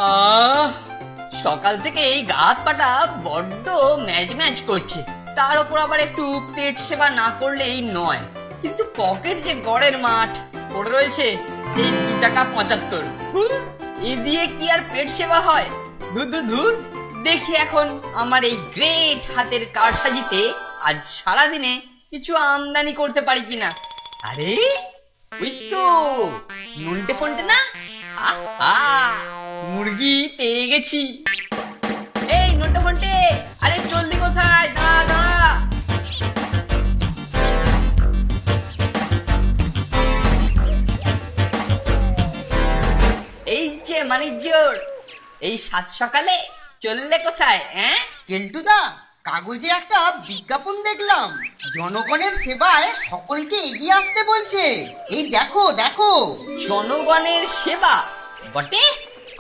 আহ সকাল থেকে এই গা হাত পাটা বড্ড ম্যাজ ম্যাজ করছে, তার উপর আবার একটু পেট সেবা না করলেই নয়। কিন্তু পকেট যে গড়ের মাঠ পড়ে রয়েছে এই 2 টাকা 75। ধুর, এ দিয়ে কি আর পেট সেবা হয়? ধুর ধুর ধুর। দেখি এখন আমার এই গ্রেট হাতের কারসাজিতে আজ সারাদিনে কিছু আমদানি করতে পারি কিনা। আরে ওই তো নুনটে ফোনটে না, আহা মুরগি পেয়ে গেছি। এই নুনটে ফোনটে, আরে চললি কোথায়? দাঁড়া দাঁড়া। এই যে মানিকজোর, এই সাত সকালে চললে কোথায়? কেলটুদা, কাগজে একটা বিজ্ঞাপন দেখলাম, জনগণের সেবায় সকলকে এগিয়ে আসতে বলছে। এই দেখো দেখো। জনগণের সেবা বটে?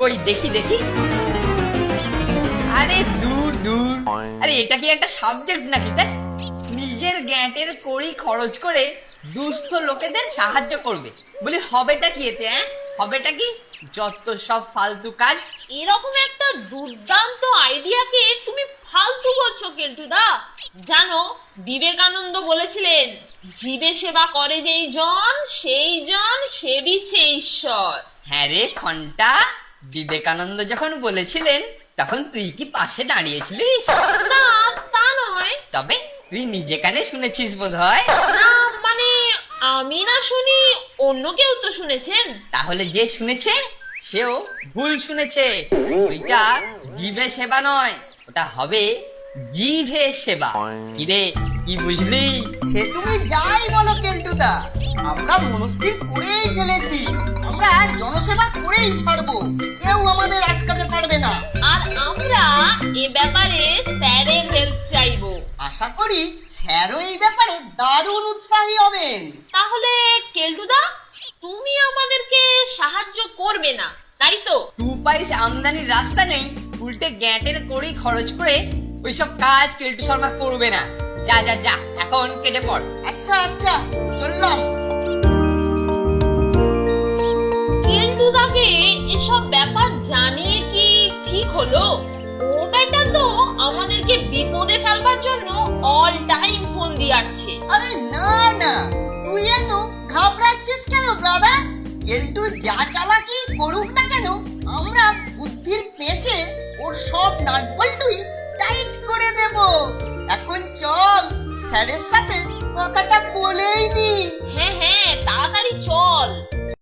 কই দেখি দেখি। আরে দূর দূর, আরে এটা কি একটা সাবজেক্ট নাকি? তাই নিজের গ্যাঁটের কড়ি খরচ করে দুস্থ লোকেদের সাহায্য করবে বলি, হবেটা কি এতে? হবেটা কি? যত সব ফালতু কাজ। এরকম একটা দুর্দান্ত আইডিয়াকে তুমি ফালতু বলছো কেলটুদা? জানো, বিবেকানন্দ বলেছিলেন, জীবে সেবা করে যেই জন সেই জন সেবিছে ঈশ্বর। হ্যাঁ রে ফন্টা, বিবেকানন্দ যখন বলেছিলেন তখন তুই কি পাশে দাঁড়িয়েছিলিস? না, তা নয়। তবে তুই নিজে কানে শুনেছিস বোধহয়। না মানে, আমি না শুনি, অন্য কেউ তো শুনেছেন। তাহলে যে শুনেছে সেও ভুল শুনেছে। ওইটা জীবে সেবা নয়, ওটা হবে জিভে সেবা। কিরে, কি বুঝলি? সে তুমি যাই বলো কেলটুদা, আমরা মনস্থির করেই ফেলেছি, আমরা জনসেবা করেই ছাড়বো, কেউ আমাদের আটকাতে পারবে না। আর আমরা এ ব্যাপারে স্যারের হেল্প চাইবো। আশা করি স্যারও এই ব্যাপারে দারুণ উৎসাহী হবেন। তাহলে কেলটুদা, তুমি আমাদেরকে সাহায্য করবে না, তাই তো? 2 পয়সা আমদানির রাস্তা নেই, উল্টে গ্যাঁটের কড়ি খরচ করে ওইসব কাজ কেলটু শর্মা করবে না। যা যা যা, এখন কেটে পড়। আচ্ছা আচ্ছা, চললাম। কেলটুদাকে এসব ব্যাপার জানিয়ে কি ঠিক হলো? ও বেটা তো আমাদেরকে বিপদে ফেলবার জন্য অল টাইম ফোন দিয়ে আসছে। আরে না না, তুই এত ঘাবড়াচ্ছিস কেন ব্রাদার? কেলটু যা চালাকি করুক না কেন, আমরা বুদ্ধির পেঁচে ওর সব নাট বল্টুই টাইট করে দেব। এখন চল, স্যারের সাথে কথাটা বলেই নি। হ্যাঁ হ্যাঁ,